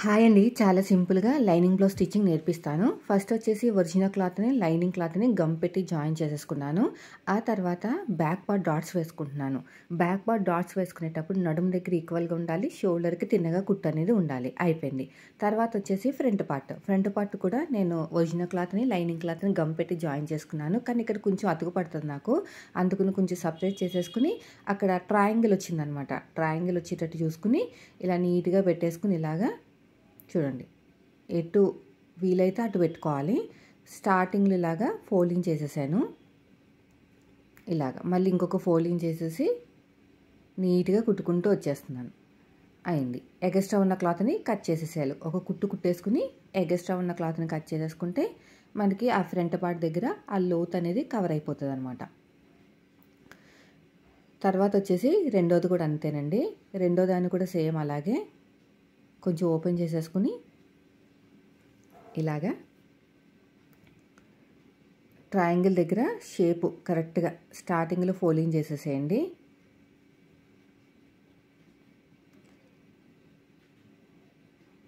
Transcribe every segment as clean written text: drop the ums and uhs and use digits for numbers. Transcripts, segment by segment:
Hi అండి. చాలా సింపుల్‌గా లైనింగ్ బ్లౌజ్ స్టిచ్చింగ్ నేర్పిస్తాను. ఫస్ట్ వచ్చేసి ఒరిజినల్ క్లాత్‌ని, లైనింగ్ క్లాత్‌ని గమ్ పెట్టి జాయిన్ చేసేసుకున్నాను. ఆ తర్వాత బ్యాక్ పార్ట్ డాట్స్ వేసుకుంటున్నాను. బ్యాక్ పార్ట్ డాట్స్ వేసుకునేటప్పుడు నడుము దగ్గర ఈక్వల్‌గా ఉండాలి. షోల్డర్‌కి తిన్నగా కుట్టు అనేది ఉండాలి. అయిపోయింది. తర్వాత వచ్చేసి ఫ్రంట్ పార్ట్. ఫ్రంట్ పార్ట్ కూడా నేను ఒరిజినల్ క్లాత్‌ని, లైనింగ్ క్లాత్‌ని గమ్ పెట్టి జాయిన్ చేసుకున్నాను. కానీ ఇక్కడ కొంచెం అతుకు పడుతుంది నాకు. అందుకని కొంచెం సెపరేట్ చేసేసుకుని అక్కడ ట్రయాంగిల్ వచ్చిందనమాట. ట్రయాంగిల్ వచ్చేటట్టు చూసుకుని ఇలా నీట్‌గా పెట్టేసుకుని ఇలాగా చూడండి, ఎటు వీలైతే అటు పెట్టుకోవాలి. స్టార్టింగ్లో ఇలాగా ఫోల్డింగ్ చేసేసాను. ఇలాగ మళ్ళీ ఇంకొక ఫోల్డింగ్ చేసేసి నీట్గా కుట్టుకుంటూ వచ్చేస్తున్నాను. అయింది. ఎగస్ట్రా ఉన్న క్లాత్ని కట్ చేసేసేయాలి. ఒక కుట్టు కుట్టేసుకుని ఎగస్ట్రా ఉన్న క్లాత్ని కట్ చేసేసుకుంటే మనకి ఆ ఫ్రంట్ పార్ట్ దగ్గర ఆ లోత్ అనేది కవర్ అయిపోతుంది అనమాట. తర్వాత వచ్చేసి రెండోది కూడా అంతేనండి. రెండో దాన్ని కూడా సేమ్ అలాగే కొంచెం ఓపెన్ చేసేసుకుని ఇలాగా ట్రయాంగిల్ దగ్గర షేపు కరెక్ట్గా స్టార్టింగ్లో ఫోల్డింగ్ చేసేసేయండి.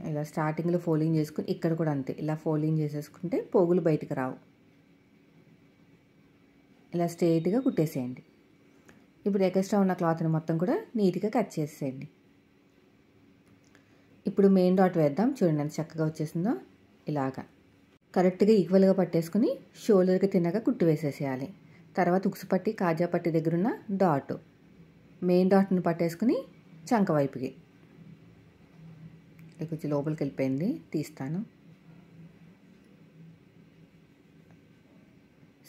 ఇలా స్టార్టింగ్లో ఫోల్డింగ్ చేసుకుని ఇక్కడ కూడా అంతే ఇలా ఫోల్డింగ్ చేసేసుకుంటే పోగులు బయటకు రావు. ఇలా స్ట్రెయిట్గా కుట్టేసేయండి. ఇప్పుడు ఎక్స్ట్రా ఉన్న క్లాత్ని మొత్తం కూడా నీట్గా కట్ చేసేయండి. ఇప్పుడు మెయిన్ డాట్ వేద్దాం. చూడండి ఎంత చక్కగా వచ్చేసిందో. ఇలాగా కరెక్ట్గా ఈక్వల్గా పట్టేసుకుని షోల్డర్కి తిన్నగా కుట్టు వేసేసేయాలి. తర్వాత ఉక్సు పట్టి కాజా పట్టి దగ్గరున్న డాట్ మెయిన్ డాట్ని పట్టేసుకుని చంక వైపుకి కొంచెం లోపలికి వెళ్ళిపోయింది, తీస్తాను.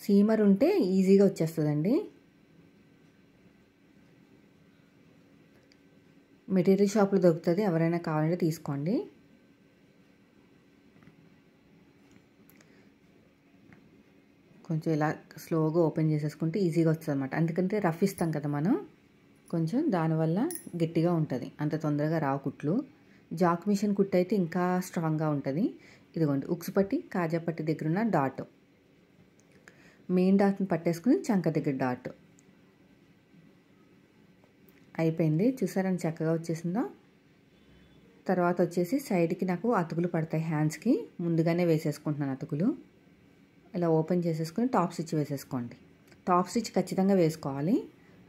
సీమర్ ఉంటే ఈజీగా వచ్చేస్తుందండి. మెటీరియల్ షాప్లో దొరుకుతుంది, ఎవరైనా కావాలంటే తీసుకోండి. కొంచెం ఇలా స్లోగా ఓపెన్ చేసేసుకుంటే ఈజీగా వస్తుంది అనమాట. ఎందుకంటే రఫ్ ఇస్తాం కదా మనం, కొంచెం దానివల్ల గట్టిగా ఉంటుంది, అంత తొందరగా రావు కుట్లు. జాక్ మిషన్ కుట్టు అయితే ఇంకా స్ట్రాంగ్గా ఉంటుంది. ఇదిగోండి ఉక్సు పట్టి కాజా పట్టి దగ్గర ఉన్న డాట్ మెయిన్ డాట్ని పట్టేసుకుని చంక దగ్గర డాట్ అయిపోయింది. చూసారని చక్కగా వచ్చేసిందో. తర్వాత వచ్చేసి సైడ్కి నాకు అతుకులు పడతాయి, హ్యాండ్స్కి ముందుగానే వేసేసుకుంటున్నాను అతుకులు. ఇలా ఓపెన్ చేసేసుకుని టాప్ స్టిచ్ వేసేసుకోండి. టాప్ స్టిచ్ ఖచ్చితంగా వేసుకోవాలి.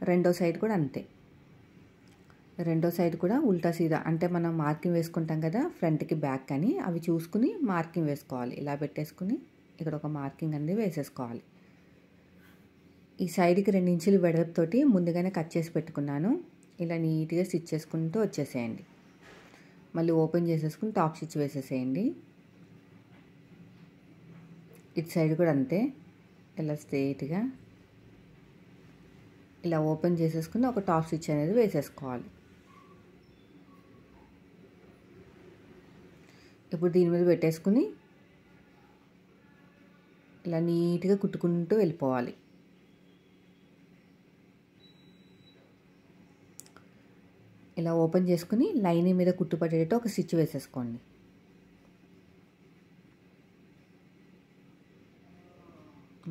రెండో సైడ్ కూడా అంతే. రెండో సైడ్ కూడా ఉల్టా సీదా అంటే మనం మార్కింగ్ వేసుకుంటాం కదా ఫ్రంట్కి బ్యాక్ అని, అవి చూసుకుని మార్కింగ్ వేసుకోవాలి. ఇలా పెట్టేసుకుని ఇక్కడ ఒక మార్కింగ్ అనేది వేసేసుకోవాలి. ఈ సైడ్కి 2 ఇంచులు వెడల్పుతోటి ముందుగానే కట్ చేసి పెట్టుకున్నాను. ఇలా నీట్గా స్టిచ్ చేసుకుంటూ వచ్చేసేయండి. మళ్ళీ ఓపెన్ చేసేసుకుని టాప్ స్టిచ్ వేసేసేయండి. ఇటు సైడ్ కూడా అంతే. ఇలా స్ట్రెయిట్గా ఇలా ఓపెన్ చేసేసుకుని ఒక టాప్ స్టిచ్ అనేది వేసేసుకోవాలి. ఇప్పుడు దీని మీద పెట్టేసుకుని ఇలా నీట్గా కుట్టుకుంటూ వెళ్ళిపోవాలి. ఇలా ఓపెన్ చేసుకుని లైనింగ్ మీద కుట్టు పడేటట్టు ఒక స్టిచ్ వేసేసుకోండి.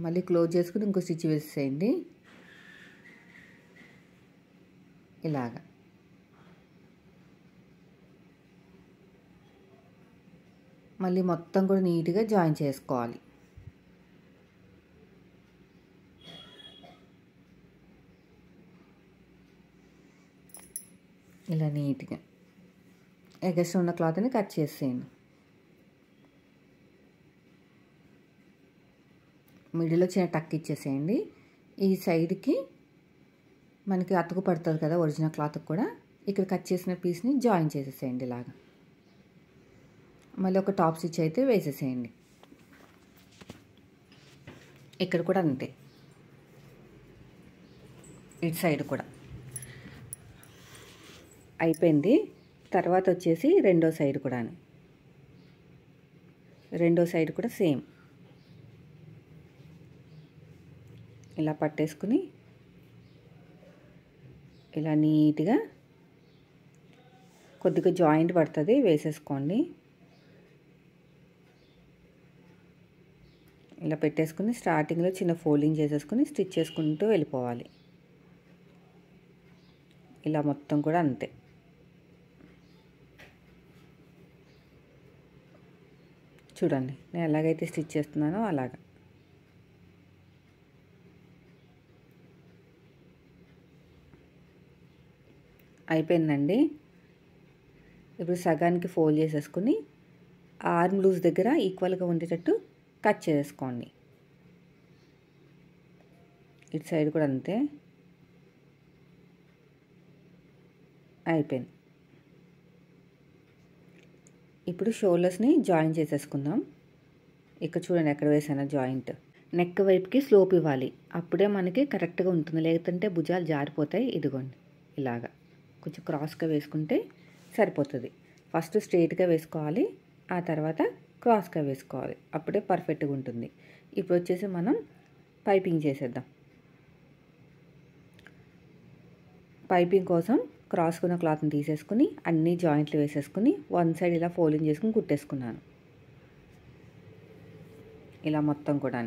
మళ్ళీ క్లోజ్ చేసుకుని ఇంకో స్టిచ్ వేసేయండి. ఇలాగా మళ్ళీ మొత్తం కూడా నీట్గా జాయిన్ చేసుకోవాలి. ఇలా నీట్గా ఎగస్ట్రా ఉన్న క్లాత్ని కట్ చేసేయండి. మిడిల్లో చిన్న టక్ ఇచ్చేసేయండి. ఈ సైడ్కి మనకి అతుకు పడుతుంది కదా ఒరిజినల్ క్లాత్కి కూడా, ఇక్కడ కట్ చేసిన పీస్ని జాయిన్ చేసేసేయండి. ఇలాగా మళ్ళీ ఒక టాప్ స్టిచ్ అయితే వేసేసేయండి. ఇక్కడ కూడా అంతే, ఇటు సైడ్ కూడా అయిపోయింది. తర్వాత వచ్చేసి రెండో సైడ్ కూడా సేమ్ ఇలా పట్టేసుకుని ఇలా నీట్గా కొద్దిగా జాయింట్ పడుతుంది వేసేసుకోండి. ఇలా పెట్టేసుకుని స్టార్టింగ్లో చిన్న ఫోల్డింగ్ చేసేసుకుని స్టిచ్ చేసుకుంటూ వెళ్ళిపోవాలి. ఇలా మొత్తం కూడా అంతే. చూడండి నేను ఎలాగైతే స్టిచ్ చేస్తున్నానో అలాగా. అయిపోయిందండి. ఇప్పుడు సగానికి ఫోల్డ్ చేసేసుకుని ఆర్మ్ లూజ్ దగ్గర ఈక్వల్గా ఉండేటట్టు కట్ చేసుకోండి. ఇటు సైడ్ కూడా అంతే. అయిపోయింది. ఇప్పుడు షోల్డర్స్ని జాయిన్ చేసేసుకుందాం. ఇక్కడ చూడండి ఎక్కడ వేసానో జాయింట్. నెక్ వైపుకి స్లోప్ ఇవ్వాలి, అప్పుడే మనకి కరెక్ట్గా ఉంటుంది, లేదంటే భుజాలు జారిపోతాయి. ఇదిగోండి ఇలాగా కొంచెం క్రాస్గా వేసుకుంటే సరిపోతుంది. ఫస్ట్ స్ట్రైట్గా వేసుకోవాలి, ఆ తర్వాత క్రాస్గా వేసుకోవాలి, అప్పుడే పర్ఫెక్ట్గా ఉంటుంది. ఇప్పుడు వచ్చేసి మనం పైపింగ్ చేసేద్దాం. పైపింగ్ కోసం క్రాస్కున్న క్లాత్ని తీసేసుకుని అన్ని జాయింట్లు వేసేసుకుని వన్ సైడ్ ఇలా ఫోల్డింగ్ చేసుకుని కుట్టేసుకున్నాను. ఇలా మొత్తం కూడా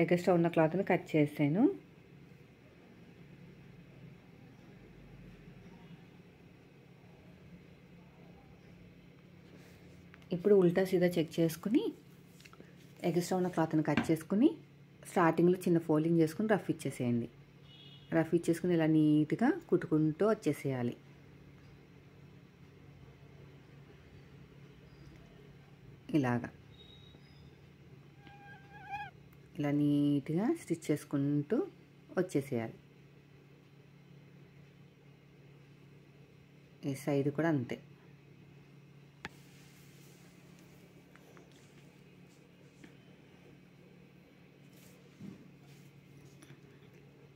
ఎక్స్ట్రా ఉన్న క్లాత్ని కట్ చేసాను. ఇప్పుడు ఉల్టా సీదా చెక్ చేసుకుని ఎక్స్ట్రా ఉన్న క్లాత్ని కట్ చేసుకుని స్టార్టింగ్లో చిన్న ఫోల్డింగ్ చేసుకుని రఫ్ ఇచ్చేసేయండి. రఫ్ ఇచ్చేసుకుని ఇలా నీట్గా కుట్టుకుంటూ వచ్చేసేయాలి. ఇలాగా ఇలా నీట్గా స్టిచ్ చేసుకుంటూ వచ్చేసేయాలి. ఈ సైడ్ కూడా అంతే.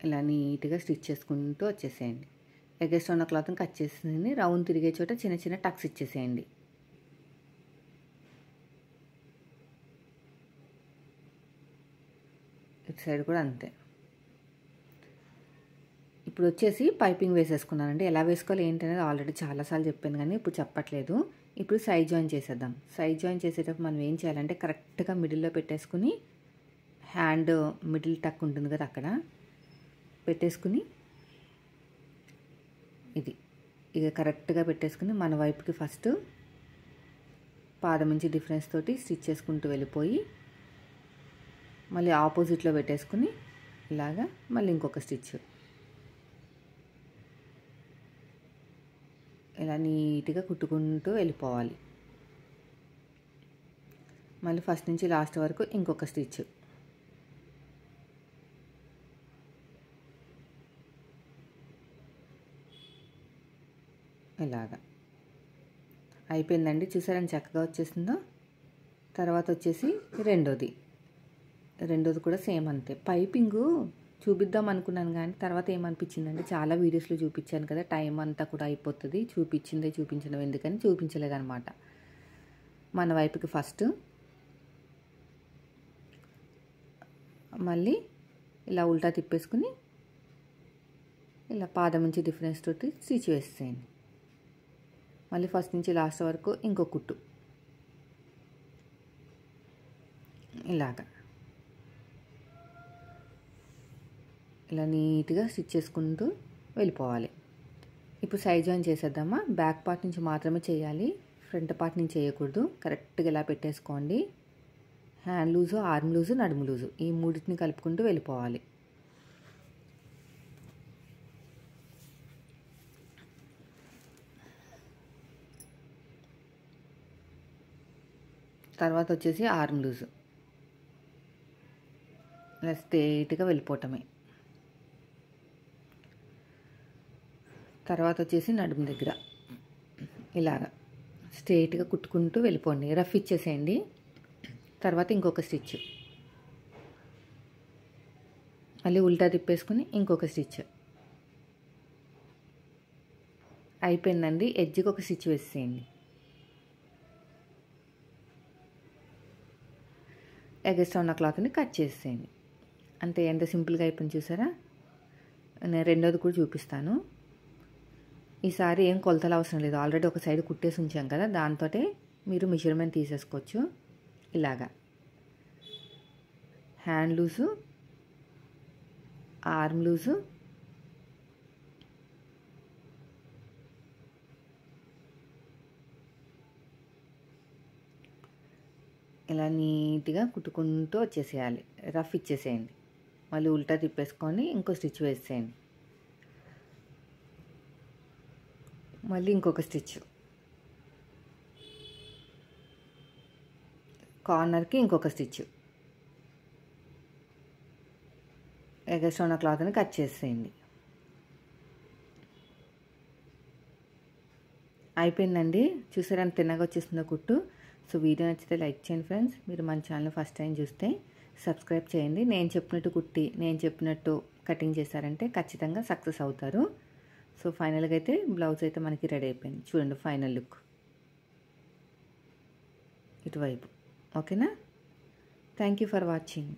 ఇలా నీట్గా స్టిచ్ చేసుకుంటూ వచ్చేసేయండి. ఎగస్ట్రా ఉన్న క్లాత్ని కట్ చేసేయండి. రౌండ్ తిరిగే చోట చిన్న చిన్న టక్స్ ఇచ్చేసేయండి. ఇటు సైడ్ కూడా అంతే. ఇప్పుడు వచ్చేసి పైపింగ్ వేసేసుకున్నానండి. ఎలా వేసుకోవాలి ఏంటనేది ఆల్రెడీ చాలాసార్లు చెప్పాను, కానీ ఇప్పుడు చెప్పట్లేదు. ఇప్పుడు సైడ్ జాయిన్ చేసేద్దాం. సైడ్ జాయిన్ చేసేటప్పుడు మనం ఏం చేయాలంటే కరెక్ట్గా మిడిల్లో పెట్టేసుకుని హ్యాండ్ మిడిల్ టక్ ఉంటుంది కదా, అక్కడ పెట్టేసుకుని ఇక కరెక్ట్గా పెట్టేసుకుని మన వైపుకి ఫస్ట్ పాదం నుంచి డిఫరెన్స్ తోటి స్టిచ్ చేసుకుంటూ వెళ్ళిపోయి మళ్ళీ ఆపోజిట్లో పెట్టేసుకుని ఇలాగా మళ్ళీ ఇంకొక స్టిచ్ ఇలా నీట్గా కుట్టుకుంటూ వెళ్ళిపోవాలి. మళ్ళీ ఫస్ట్ నుంచి లాస్ట్ వరకు ఇంకొక స్టిచ్. ఇలాగా అయిపోయిందండి. చూసారని చక్కగా వచ్చేసిందో. తర్వాత వచ్చేసి రెండోది కూడా సేమ్ అంతే. పైపింగు చూపిద్దాం అనుకున్నాను, కానీ తర్వాత ఏమనిపించిందంటే చాలా వీడియోస్లో చూపించాను కదా, టైం అంతా కూడా అయిపోతుంది, చూపించడం ఎందుకని చూపించలేదన్నమాట. మన వైపుకి ఫస్ట్ మళ్ళీ ఇలా ఉల్టా తిప్పేసుకుని ఇలా పాదం నుంచి డిఫరెన్స్ తోటి స్టిచ్ వేసేయండి. మళ్ళీ ఫస్ట్ నుంచి లాస్ట్ వరకు ఇంకో కుట్టు ఇలాగా ఇలా నీట్గా స్టిచ్ చేసుకుంటూ వెళ్ళిపోవాలి. ఇప్పుడు సైడ్ జాయిన్ చేసేద్దామా. బ్యాక్ పార్ట్ నుంచి మాత్రమే చేయాలి, ఫ్రంట్ పార్ట్ నుంచి చేయకూడదు. కరెక్ట్గా ఇలా పెట్టేసుకోండి. హ్యాండ్ లూజు, ఆర్మ్ లూజు, నడుము లూజు ఈ మూడింటిని కలుపుకుంటూ వెళ్ళిపోవాలి. తర్వాత వచ్చేసి ఆర్మ్ లూజు ఇలా స్ట్రైట్గా వెళ్ళిపోవటమే. తర్వాత వచ్చేసి నడుము దగ్గర ఇలాగా స్ట్రైట్గా కుట్టుకుంటూ వెళ్ళిపోండి. రఫ్ ఇచ్చేసేయండి. తర్వాత ఇంకొక స్టిచ్, మళ్ళీ ఉల్టా తిప్పేసుకుని ఇంకొక స్టిచ్. అయిపోయిందండి. ఎడ్జ్కి ఒక స్టిచ్ వేసేయండి. ఎగస్ట్రా ఉన్న క్లాత్ని కట్ చేసేయండి. అంతే, ఎంత సింపుల్గా అయిపోయింది చూసారా. నేను రెండోది కూడా చూపిస్తాను. ఈసారి ఏం కొలతలు అవసరం లేదు, ఆల్రెడీ ఒక సైడ్ కుట్టేసి ఉంచాం కదా, దాంతో మీరు మెజర్మెంట్ తీసేసుకోవచ్చు. ఇలాగా హ్యాండ్ లూజు, ఆర్మ్ లూజు, ఇలా నీట్గా కుట్టుకుంటూ వచ్చేసేయాలి. రఫ్ ఇచ్చేసేయండి. మళ్ళీ ఉల్టా తిప్పేసుకొని ఇంకో స్టిచ్ వేసేయండి. మళ్ళీ ఇంకొక స్టిచ్, కార్నర్కి ఇంకొక స్టిచ్, ఎగస్ట్రా ఉన్న క్లాత్ని కట్ చేసేయండి. అయిపోయిందండి. చూసారా ఎంత తిన్నగా వచ్చేసిందో కుట్టు. సో వీడియో నచ్చితే లైక్ చేయండి ఫ్రెండ్స్. మీరు మన ఛానల్ ఫస్ట్ టైం చూస్తే సబ్స్క్రైబ్ చేయండి. నేను చెప్పినట్టు కుట్టి నేను చెప్పినట్టు కటింగ్ చేశారంటే ఖచ్చితంగా సక్సెస్ అవుతారు. సో ఫైనల్గా అయితే బ్లౌజ్ అయితే మనకి రెడీ అయిపోయింది. చూడండి ఫైనల్ లుక్ ఇటువైపు. ఓకేనా? Thank you for watching.